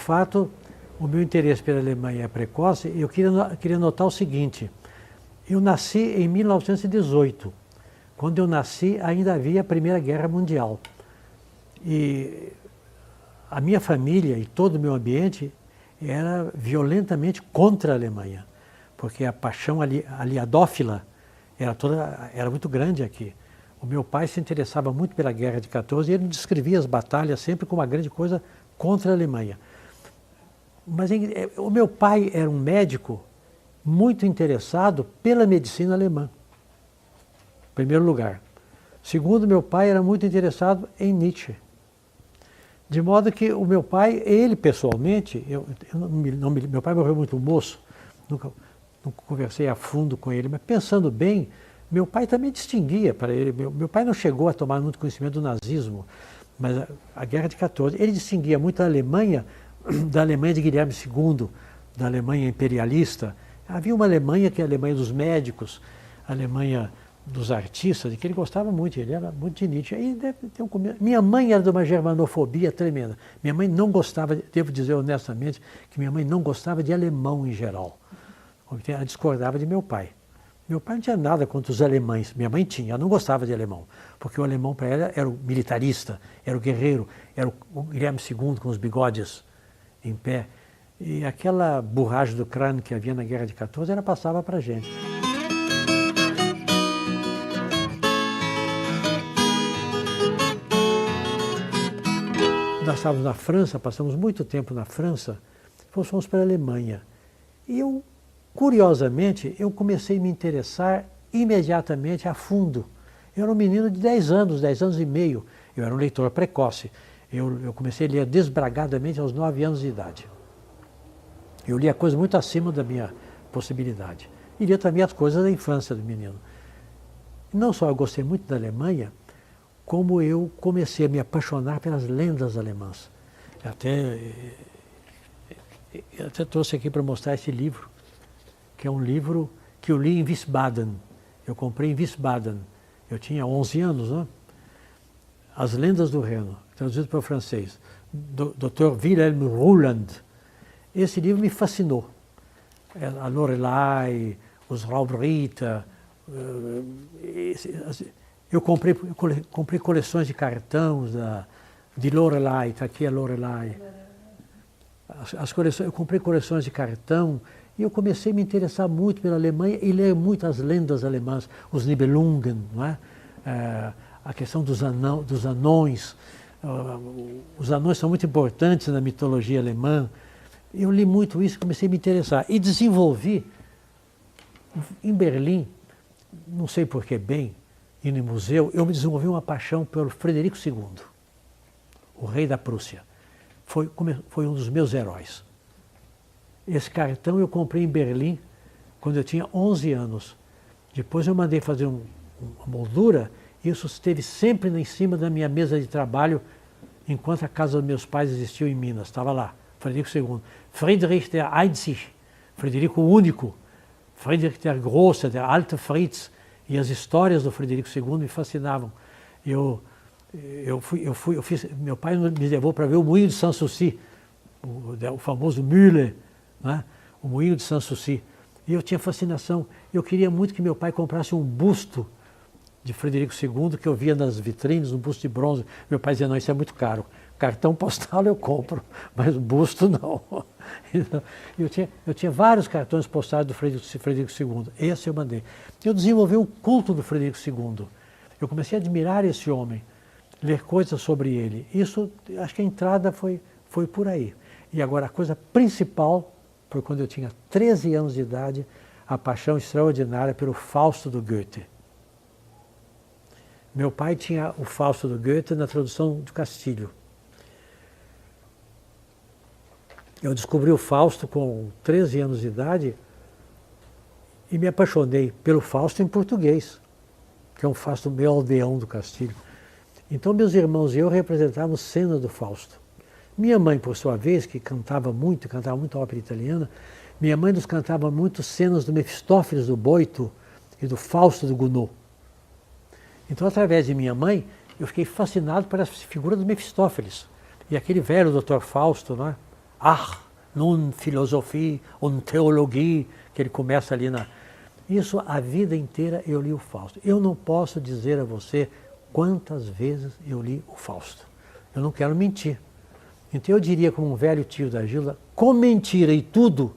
fato, o meu interesse pela Alemanha é precoce. Eu queria notar o seguinte: eu nasci em 1918. Quando eu nasci, ainda havia a Primeira Guerra Mundial. E a minha família e todo o meu ambiente era violentamente contra a Alemanha, porque a paixão aliadófila era muito grande aqui. O meu pai se interessava muito pela Guerra de 14 e ele descrevia as batalhas sempre como uma grande coisa contra a Alemanha. Mas o meu pai era um médico muito interessado pela medicina alemã, em primeiro lugar. Segundo, meu pai era muito interessado em Nietzsche. De modo que o meu pai, ele pessoalmente, meu pai morreu muito moço, nunca conversei a fundo com ele, mas pensando bem, meu pai também distinguia para ele. Meu pai não chegou a tomar muito conhecimento do nazismo, mas a Guerra de 14, ele distinguia muito a Alemanha da Alemanha de Guilherme II, da Alemanha imperialista. Havia uma Alemanha que é a Alemanha dos médicos, a Alemanha dos artistas, de que ele gostava muito, ele era muito de Nietzsche. Aí minha mãe era de uma germanofobia tremenda. Minha mãe não gostava, devo dizer honestamente, que minha mãe não gostava de alemão em geral. Ela discordava de meu pai. Meu pai não tinha nada contra os alemães, minha mãe tinha, ela não gostava de alemão, porque o alemão para ela era o militarista, era o guerreiro, era o Guilherme II com os bigodes em pé. E aquela borragem do crânio que havia na Guerra de 14, ela passava para a gente. Nós estávamos na França, passamos muito tempo na França, depois fomos para a Alemanha. E curiosamente, eu comecei a me interessar imediatamente a fundo. Eu era um menino de 10 anos e meio. Eu era um leitor precoce. Eu comecei a ler desbragadamente aos 9 anos de idade. Eu lia coisas muito acima da minha possibilidade. E lia também as coisas da infância do menino. Não só eu gostei muito da Alemanha, como eu comecei a me apaixonar pelas lendas alemãs. Eu até trouxe aqui para mostrar esse livro, que é um livro que eu li em Wiesbaden. Eu comprei em Wiesbaden. Eu tinha 11 anos, né? As Lendas do Reno, traduzido para o francês, do Dr. Wilhelm Ruland. Esse livro me fascinou. A Lorelei, os Raubritter. Eu comprei coleções de cartões de Lorelei, está aqui a Lorelei. Eu comprei coleções de cartão e eu comecei a me interessar muito pela Alemanha e ler muitas lendas alemãs, os Nibelungen, não é? A questão dos anões. Os anões são muito importantes na mitologia alemã. Eu li muito isso e comecei a me interessar. E desenvolvi, em Berlim, não sei por que bem, e no museu, eu me desenvolvi uma paixão pelo Frederico II, o rei da Prússia. Foi um dos meus heróis. Esse cartão eu comprei em Berlim quando eu tinha 11 anos. Depois eu mandei fazer uma moldura e isso esteve sempre em cima da minha mesa de trabalho enquanto a casa dos meus pais existiu em Minas. Estava lá, Frederico II. Friedrich der Einzig, Frederico o Único. Friedrich der Große, der Alte Fritz. E as histórias do Frederico II me fascinavam. Meu pai me levou para ver o Moinho de Sanssouci, o famoso Mühle, né? O Moinho de Sanssouci. E eu tinha fascinação. Eu queria muito que meu pai comprasse um busto de Frederico II, que eu via nas vitrines, um busto de bronze. Meu pai dizia, não, isso é muito caro. Cartão postal eu compro, mas busto não. Então, eu tinha vários cartões postais do Frederico II. Esse eu mandei. Eu desenvolvi um culto do Frederico II. Eu comecei a admirar esse homem, ler coisas sobre ele. Isso, acho que a entrada foi por aí. E agora a coisa principal foi quando eu tinha 13 anos de idade, a paixão extraordinária pelo Fausto do Goethe. Meu pai tinha o Fausto do Goethe na tradução do Castilho. Eu descobri o Fausto com 13 anos de idade e me apaixonei pelo Fausto em português, que é um Fausto meio aldeão do Castilho. Então meus irmãos e eu representávamos cena do Fausto. Minha mãe, por sua vez, que cantava muito ópera italiana, minha mãe nos cantava muito cenas do Mefistófeles do Boito e do Fausto do Gounod. Então, através de minha mãe, eu fiquei fascinado por essa figura do Mefistófeles. E aquele velho Dr. Fausto, né? Ach, nun Philosophie und Theologie, que ele começa ali na... Isso a vida inteira eu li o Fausto. Eu não posso dizer a você quantas vezes eu li o Fausto. Eu não quero mentir. Então eu diria, como um velho tio da Gilda, com mentira e tudo,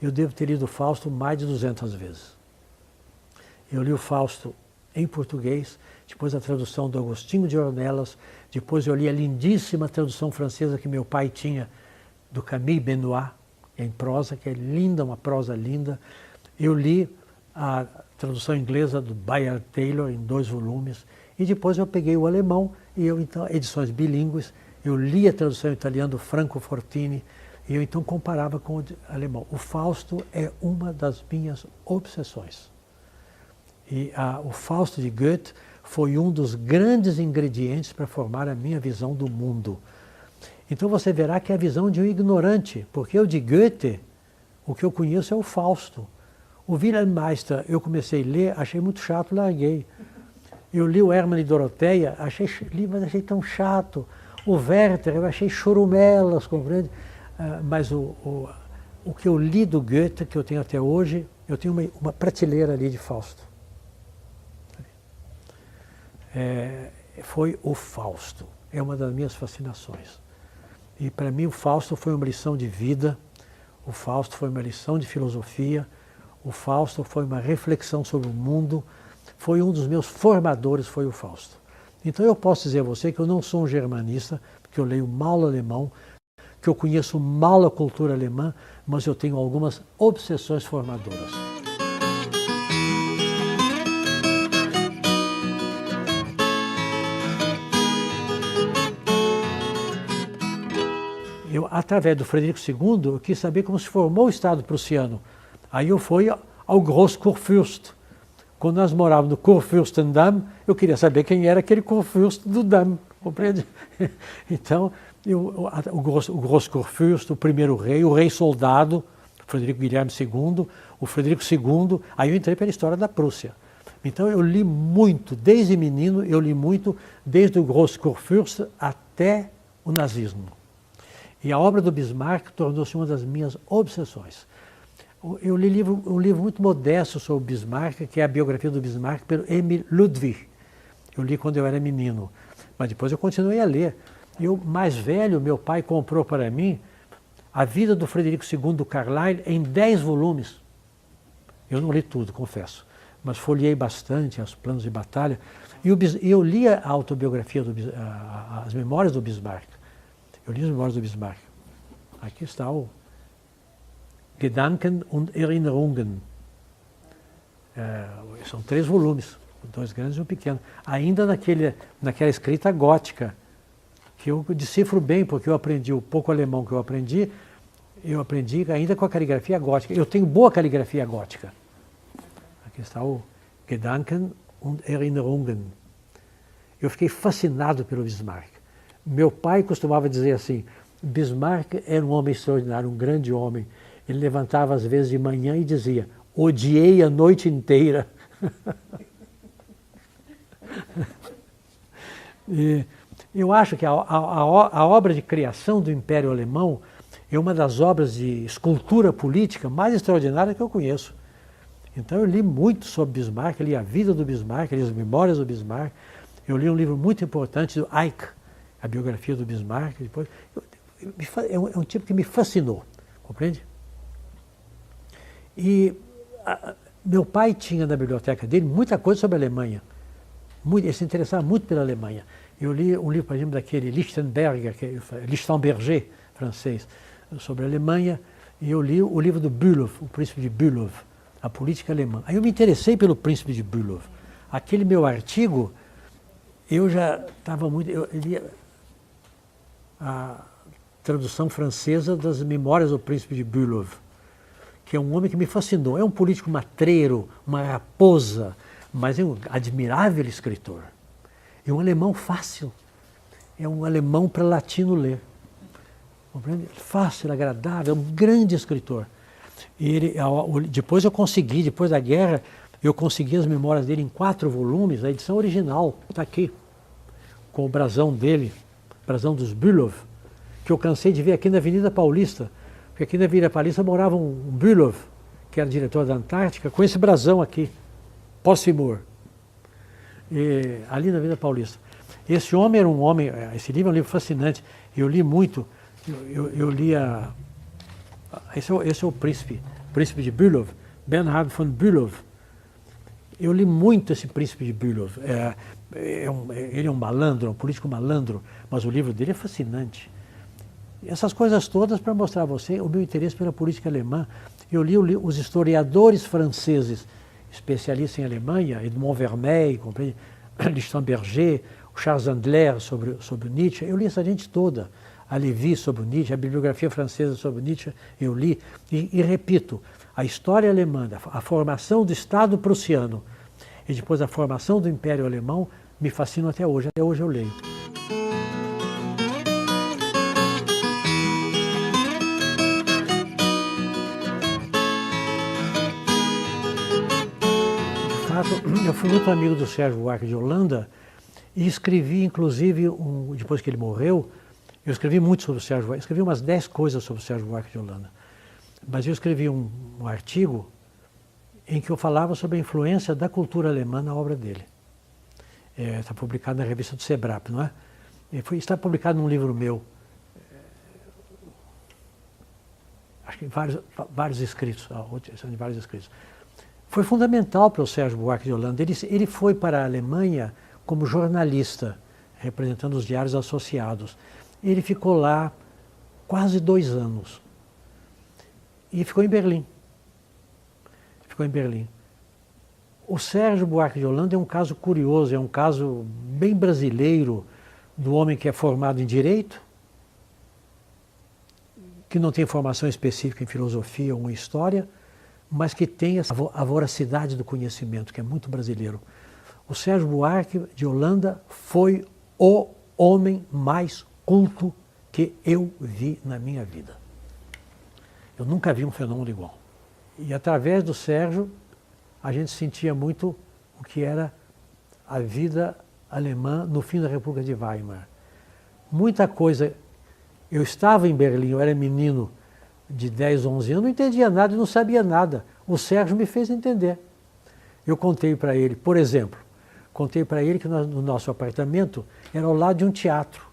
eu devo ter lido o Fausto mais de 200 vezes. Eu li o Fausto em português, depois a tradução do Agostinho de Ornelas, depois eu li a lindíssima tradução francesa que meu pai tinha do Camille Benoit, em prosa, que é linda, uma prosa linda. Eu li a tradução inglesa do Bayard Taylor em 2 volumes, e depois eu peguei o alemão, e eu então, edições bilíngues, eu li a tradução italiana do Franco Fortini, e eu então comparava com o alemão. O Fausto é uma das minhas obsessões. E o Fausto de Goethe foi um dos grandes ingredientes para formar a minha visão do mundo. Então você verá que é a visão de um ignorante, porque eu de Goethe, o que eu conheço é o Fausto. O Wilhelm Meister, eu comecei a ler, achei muito chato, larguei. Eu li o Hermann e Doroteia, mas achei tão chato. O Werther, eu achei chorumelas, compreende? Mas o que eu li do Goethe, que eu tenho até hoje, eu tenho uma prateleira ali de Fausto. Foi o Fausto, é uma das minhas fascinações. E para mim o Fausto foi uma lição de vida, o Fausto foi uma lição de filosofia, o Fausto foi uma reflexão sobre o mundo, foi um dos meus formadores, foi o Fausto. Então eu posso dizer a você que eu não sou um germanista, porque eu leio mal alemão, que eu conheço mal a cultura alemã, mas eu tenho algumas obsessões formadoras. Através do Frederico II, eu quis saber como se formou o Estado prussiano. Aí eu fui ao Großkurfürst. Quando nós morávamos no Kurfürstendamm, eu queria saber quem era aquele Kurfürst do Damm, compreende? Então, o Großkurfürst, o primeiro rei, o rei soldado, Frederico Guilherme II, o Frederico II, aí eu entrei pela história da Prússia. Então eu li muito, desde menino, eu li muito, desde o Großkurfürst até o nazismo. E a obra do Bismarck tornou-se uma das minhas obsessões. Eu li um livro muito modesto sobre o Bismarck, que é a biografia do Bismarck, pelo Emil Ludwig. Eu li quando eu era menino, mas depois eu continuei a ler. Eu, mais velho, meu pai comprou para mim a vida do Frederico II do Carlyle em 10 volumes. Eu não li tudo, confesso, mas folhei bastante os planos de batalha. E eu li a autobiografia, as memórias do Bismarck. Eu li as memórias do Bismarck. Aqui está o Gedanken und Erinnerungen. São 3 volumes, 2 grandes e um pequeno. Ainda naquela escrita gótica, que eu decifro bem, porque eu aprendi o pouco alemão que eu aprendi ainda com a caligrafia gótica. Eu tenho boa caligrafia gótica. Aqui está o Gedanken und Erinnerungen. Eu fiquei fascinado pelo Bismarck. Meu pai costumava dizer assim, Bismarck era um homem extraordinário, um grande homem. Ele levantava às vezes de manhã e dizia, odiei a noite inteira. E eu acho que a obra de criação do Império Alemão é uma das obras de escultura política mais extraordinária que eu conheço. Então eu li muito sobre Bismarck, li a vida do Bismarck, li as memórias do Bismarck. Eu li um livro muito importante do Eick, a biografia do Bismarck. Depois, é um tipo que me fascinou, compreende? E meu pai tinha na biblioteca dele muita coisa sobre a Alemanha. Ele se interessava muito pela Alemanha. Eu li um livro, por exemplo, daquele Lichtenberger, Lichtenberger, francês, sobre a Alemanha, e eu li o livro do Bülow, o Príncipe de Bülow, a política alemã. Aí eu me interessei pelo Príncipe de Bülow. Aquele meu artigo, eu já estava muito... Eu lia a tradução francesa das Memórias do Príncipe de Bülow, que é um homem que me fascinou. É um político matreiro, uma raposa, mas é um admirável escritor. É um alemão fácil. É um alemão para latino ler. Compreende? Fácil, agradável, é um grande escritor. E depois da guerra, eu consegui as memórias dele em 4 volumes, a edição original está aqui, com o brasão dele, brasão dos Bülow. que eu cansei de ver aqui na Avenida Paulista, porque aqui na Avenida Paulista morava um Bülow, que era diretor da Antártica, com esse brasão aqui, Possimoor, ali na Avenida Paulista. Esse homem era um homem, esse livro é um livro fascinante, eu li muito, eu li esse é o príncipe de Bülow, Bernhard von Bülow. Eu li muito esse príncipe de Bülow. Ele é um malandro, um político malandro, mas o livro dele é fascinante. Essas coisas todas para mostrar a você o meu interesse pela política alemã. Eu li os historiadores franceses, especialistas em Alemanha, Edmond Vermeil, Lichtenberger, o Charles Andler sobre o Nietzsche. Eu li essa gente toda. A Lévy sobre o Nietzsche, a bibliografia francesa sobre o Nietzsche, eu li. E repito, a história alemã, a formação do Estado prussiano e depois a formação do Império Alemão me fascinam até hoje. Até hoje eu leio. De fato, eu fui muito amigo do Sérgio Buarque de Holanda e escrevi, inclusive, depois que ele morreu, eu escrevi muito sobre o Sérgio Buarque, escrevi umas 10 coisas sobre o Sérgio Buarque de Holanda. Mas eu escrevi um artigo em que eu falava sobre a influência da cultura alemã na obra dele. Está publicado na revista do Sebrap, não é? Está publicado num livro meu, acho que vários escritos, de vários escritos. Foi fundamental para o Sérgio Buarque de Holanda. Ele foi para a Alemanha como jornalista, representando os diários associados. Ele ficou lá quase 2 anos. E ficou em Berlim. O Sérgio Buarque de Holanda é um caso curioso, é um caso bem brasileiro do homem que é formado em Direito, que não tem formação específica em filosofia ou em História, mas que tem a voracidade do conhecimento, que é muito brasileiro. O Sérgio Buarque de Holanda foi o homem mais culto que eu vi na minha vida. Eu nunca vi um fenômeno igual. E através do Sérgio, a gente sentia muito o que era a vida alemã no fim da República de Weimar. Muita coisa. Eu estava em Berlim, eu era menino de 10, 11 anos, não entendia nada e não sabia nada. O Sérgio me fez entender. Eu contei para ele, por exemplo, que no nosso apartamento era ao lado de um teatro.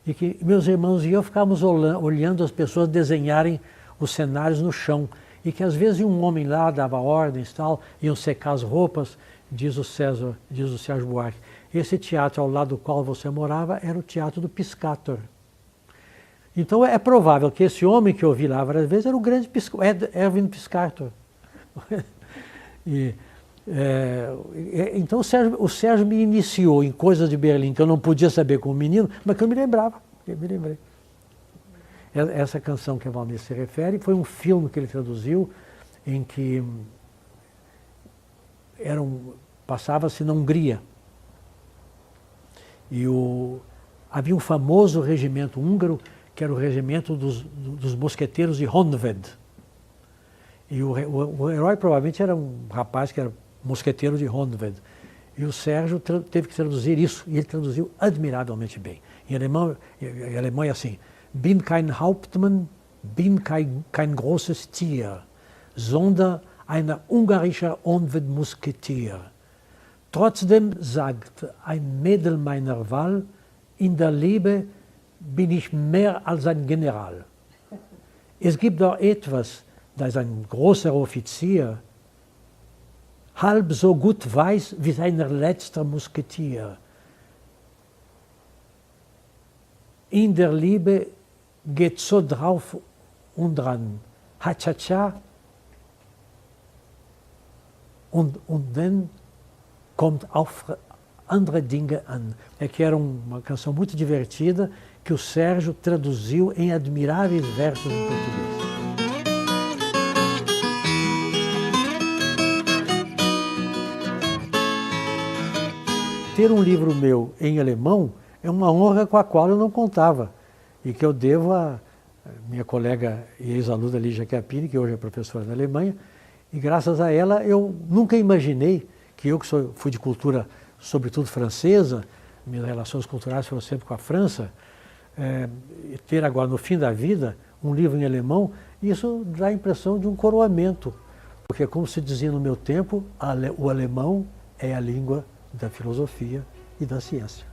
E que meus irmãos e eu ficávamos olhando as pessoas desenharem os cenários no chão. E que às vezes um homem lá dava ordens e tal, iam secar as roupas, diz o Sérgio Buarque. Esse teatro ao lado do qual você morava era o teatro do Piscator. Então é provável que esse homem que eu vi lá várias vezes era o grande Erwin Piscator. Então o Sérgio me iniciou em coisas de Berlim que eu não podia saber como menino, mas que eu me lembrava. Eu me lembrei. Essa canção que a Valnir se refere foi um filme que ele traduziu em que passava-se na Hungria. E havia um famoso regimento húngaro que era o regimento dos mosqueteiros de Honvéd. E o herói provavelmente era um rapaz que era mosqueteiro de Honvéd. E o Sérgio teve que traduzir isso, e ele traduziu admiravelmente bem. Em alemão é assim: Bin kein Hauptmann, bin kein großes Tier, sondern ein ungarischer Honvéd-Musketier. Trotzdem sagt ein Mädel meiner Wahl, in der Liebe bin ich mehr als ein General. Es gibt doch etwas, das ein großer Offizier halb so gut weiß wie sein letzter Musketier. In der Liebe geht so drauf und dran, ha-cha-cha, und dann kommt auf andere Dinge an. É que era uma canção muito divertida que o Sérgio traduziu em admiráveis versos em português. Ter um livro meu em alemão é uma honra com a qual eu não contava e que eu devo a minha colega e ex-aluna Lígia Chiappini, que hoje é professora na Alemanha, e graças a ela eu nunca imaginei que eu, que fui de cultura sobretudo francesa, minhas relações culturais foram sempre com a França, ter agora, no fim da vida, um livro em alemão, isso dá a impressão de um coroamento, porque, como se dizia no meu tempo, o alemão é a língua da filosofia e da ciência.